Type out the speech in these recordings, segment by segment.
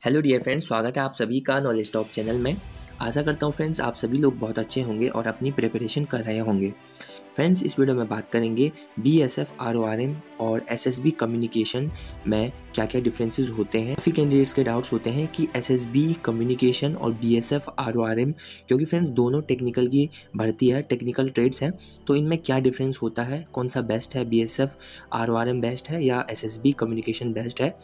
Hello dear friends, स्वागत है आप सभी का नॉलेज टॉप चैनल में। आशा करता हूँ फ्रेंड्स आप सभी लोग बहुत अच्छे होंगे और अपनी प्रिपरेशन कर रहे होंगे। फ्रेंड्स, इस वीडियो में बात करेंगे बीएसएफ आरओआरएम और एसएसबी कम्युनिकेशन में क्या क्या डिफरेंसेस होते हैं। काफ़ी कैंडिडेट्स के डाउट्स होते हैं कि एसएसबी कम्युनिकेशन और बीएसएफ आरओआरएम, क्योंकि फ्रेंड्स दोनों टेक्निकल की भर्ती है, टेक्निकल ट्रेड्स हैं, तो इनमें क्या डिफरेंस होता है, कौन सा बेस्ट है, बीएसएफ आरओआरएम बेस्ट है या एसएसबी कम्युनिकेशन बेस्ट है।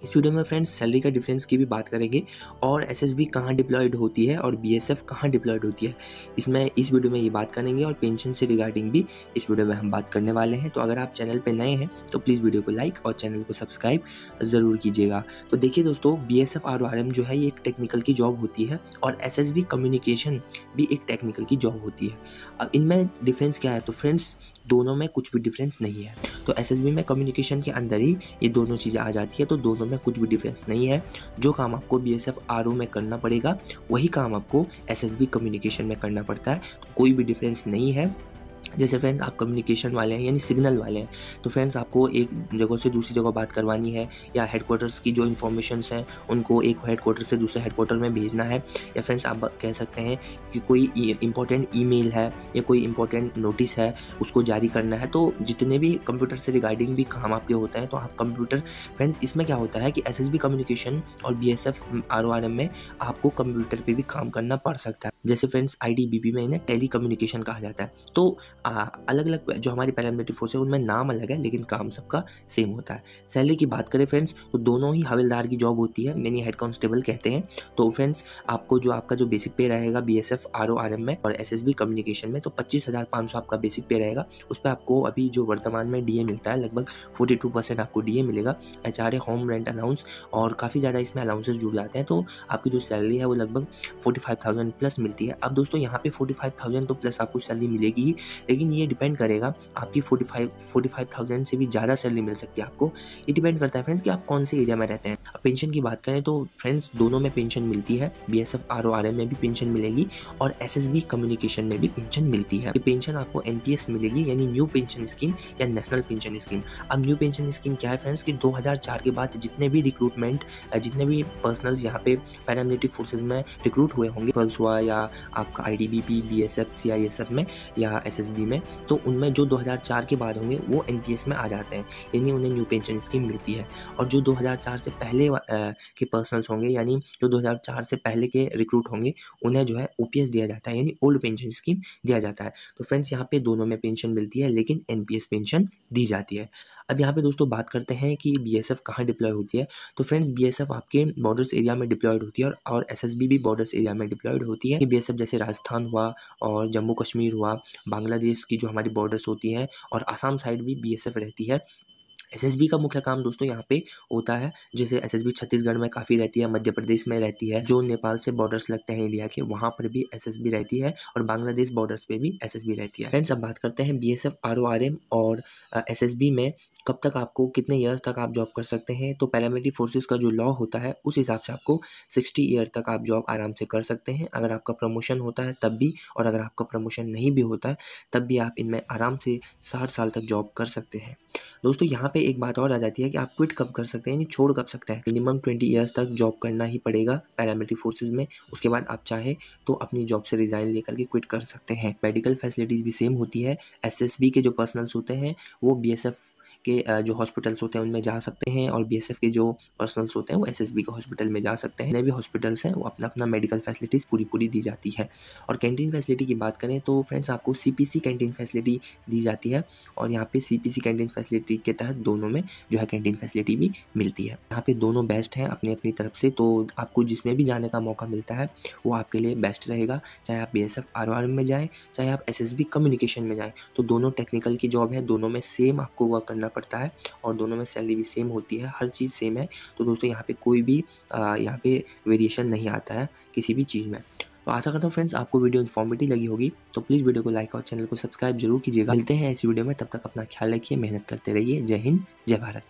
इस वीडियो में फ्रेंड्स सैलरी का डिफरेंस की भी बात करेंगे और एसएसबी कहाँ डिप्लॉयड होती है और बीएसएफ कहाँ डिप्लॉयड होती है, इस वीडियो में ये बात करेंगे। और पेंशन से रिगार्डिंग भी इस वीडियो में हम बात करने वाले हैं। तो अगर आप चैनल पे नए हैं तो प्लीज़ वीडियो को लाइक और चैनल को सब्सक्राइब ज़रूर कीजिएगा। तो देखिए दोस्तों, बीएसएफ आरओआरएम जो है ये एक टेक्निकल की जॉब होती है और एसएसबी कम्युनिकेशन भी एक टेक्निकल की जॉब होती है। अब इनमें डिफरेंस क्या है, तो फ्रेंड्स दोनों में कुछ भी डिफरेंस नहीं है। तो एसएसबी में कम्युनिकेशन के अंदर ही ये दोनों चीज़ें आ जाती है, तो दोनों में कुछ भी डिफरेंस नहीं है। जो काम आपको बीएसएफ आरओ में करना पड़ेगा वही काम आपको एसएसबी कम्युनिकेशन में करना पड़ता है, तो कोई भी डिफरेंस नहीं है। जैसे फ्रेंड्स आप कम्युनिकेशन वाले हैं यानी सिग्नल वाले हैं, तो फ्रेंड्स आपको एक जगह से दूसरी जगह बात करवानी है या हेडक्वार्टर्स की जो इन्फॉर्मेशंस हैं उनको एक हेडक्वार्टर से दूसरे हेडक्वार्टर में भेजना है, या फ्रेंड्स आप कह सकते हैं कि कोई इंपॉर्टेंट ईमेल है या कोई इंपॉर्टेंट नोटिस है उसको जारी करना है। तो जितने भी कंप्यूटर से रिगार्डिंग भी काम आपके होते हैं, तो आप कंप्यूटर फ्रेंड्स इसमें क्या होता है कि एसएसबी कम्युनिकेशन और बीएसएफ आरओआरएम में आपको कंप्यूटर पे भी काम करना पड़ सकता है। जैसे फ्रेंड्स आईटीबीपी में इन्हें टेली कम्युनिकेशन कहा जाता है। तो अलग अलग जो हमारी पैरामिलिट्री फोर्स है उनमें नाम अलग है लेकिन काम सबका सेम होता है। सैलरी की बात करें फ्रेंड्स, तो दोनों ही हवलदार की जॉब होती है, मैंने हेड कांस्टेबल कहते हैं। तो फ्रेंड्स आपका जो बेसिक पे रहेगा बीएसएफ आरओआरएम में और एसएसबी कम्युनिकेशन में, तो 25,500 आपका बेसिक पे रहेगा। उस पर आपको अभी जो वर्तमान में डीए मिलता है लगभग 42% आपको डीए मिलेगा, एचआरए, होम रेंट अलाउंस और काफ़ी ज़्यादा इसमें अलाउंसेस जुड़ जाते हैं। तो आपकी जो सैलरी है वो लगभग 45,000 प्लस मिलती है। अब दोस्तों यहाँ पे 45,000 तो प्लस आपको सैलरी मिलेगी ही, लेकिन ये डिपेंड करेगा आपकी 45,000 से भी ज़्यादा सैलरी मिल सकती है आपको। ये डिपेंड करता है फ्रेंड्स कि आप कौन से एरिया में रहते हैं। अब पेंशन की बात करें तो फ्रेंड्स दोनों में पेंशन मिलती है, बीएसएफ आरओआरएम में भी पेंशन मिलेगी और एसएसबी कम्युनिकेशन में भी पेंशन मिलती है। ये पेंशन आपको एनपीएस मिलेगी यानी न्यू पेंशन स्कीम या नेशनल पेंशन स्कीम। अब न्यू पेंशन स्कीम क्या है फ्रेंड्स कि 2004 के बाद जितने भी पर्सनल्स यहाँ पे पैरामिलिट्री फोर्सेज में रिक्रूट हुए होंगे, पल्स हुआ या आपका आईटीबीपी, बीएसएफ, सीआईएसएफ में या एसएसबी में, तो उनमें जो 2004 के बाद होंगे वो एनपीएस में आ जाते हैं, यानी उन्हें न्यू पेंशन स्कीम मिलती है। और जो 2004 से पहले के पर्सनल्स होंगे यानी जो 2004 से पहले के रिक्रूट होंगे उन्हें जो है ओपीएस दिया जाता है यानी ओल्ड पेंशन स्कीम दिया जाता है। तो फ्रेंड्स यहाँ पे दोनों में पेंशन मिलती है लेकिन एनपीएस पेंशन दी जाती है। अब यहाँ पे दोस्तों बात करते हैं कि बीएसएफ कहाँ डिप्लॉय होती है। तो फ्रेंड्स बीएसएफ आपके बॉर्डर्स एरिया में डिप्लॉयड होती है और एसएसबी भी बॉर्डर्स एरिया में डिप्लॉयड होती है। बीएसएफ जैसे राजस्थान हुआ और जम्मू कश्मीर हुआ, बांग्लादेश की जो हमारी बॉर्डर्स होती हैं और आसाम साइड भी बीएसएफ रहती है। एसएसबी का मुख्य काम दोस्तों यहाँ पे होता है, जैसे एसएसबी छत्तीसगढ़ में काफ़ी रहती है, मध्य प्रदेश में रहती है, जो नेपाल से बॉर्डर्स लगते हैं इंडिया के वहाँ पर भी एसएसबी रहती है और बांग्लादेश बॉर्डर्स पे भी एसएसबी रहती है। फ्रेंड्स अब बात करते हैं बीएसएफ आरओआरएम और एसएसबी में कब तक आपको कितने ईयर्स तक आप जॉब कर सकते हैं। तो पैरामिलिट्री फोर्सेस का जो लॉ होता है उस हिसाब से आपको 60 ईयर तक आप जॉब आराम से कर सकते हैं, अगर आपका प्रमोशन होता है तब भी, और अगर आपका प्रमोशन नहीं भी होता है तब भी आप इनमें आराम से 60 साल तक जॉब कर सकते हैं। दोस्तों यहाँ पे एक बात और आ जाती है कि आप क्विट कब कर सकते हैं, यानी छोड़ कब सकते हैं। मिनिमम 20 ईयर्स तक जॉब करना ही पड़ेगा पैरामिलिट्री फोर्सेज में, उसके बाद आप चाहे तो अपनी जॉब से रिजाइन लेकर के क्विट कर सकते हैं। मेडिकल फैसिलिटीज़ भी सेम होती है। एसएसबी के जो पर्सनल्स होते हैं वो बीएसएफ के जो हॉस्पिटल्स होते हैं उनमें जा सकते हैं और बीएसएफ के जो पर्सनल्स होते हैं वो एसएसबी के हॉस्पिटल में जा सकते हैं। जितने भी हॉस्पिटल्स हैं वो अपना अपना मेडिकल फैसिलिटीज़ पूरी दी जाती है। और कैंटीन फैसिलिटी की बात करें तो फ्रेंड्स आपको सीपीसी कैंटीन फैसिलिटी दी जाती है और यहाँ पे सीपीसी कैंटीन फैसिलिटी के तहत दोनों में जो है कैंटीन फैसिलिटी भी मिलती है। यहाँ पे दोनों बेस्ट हैं अपनी अपनी तरफ से, तो आपको जिसमें भी जाने का मौका मिलता है वो आपके लिए बेस्ट रहेगा, चाहे आप बीएसएफ आरओआरएम में जाएँ चाहे आप एसएसबी कम्युनिकेशन में जाएँ। तो दोनों टेक्निकल की जॉब है, दोनों में सेम आपको वर्क करना पड़ता है और दोनों में सैलरी भी सेम होती है, हर चीज़ सेम है। तो दोस्तों यहाँ पे कोई भी यहाँ पे वेरिएशन नहीं आता है किसी भी चीज़ में। तो आशा करता हूँ फ्रेंड्स आपको वीडियो इन्फॉर्मेटिव लगी होगी, तो प्लीज़ वीडियो को लाइक और चैनल को सब्सक्राइब जरूर कीजिएगा। मिलते हैं ऐसी वीडियो में, तब तक अपना ख्याल रखिए, मेहनत करते रहिए। जय हिंद, जय भारत।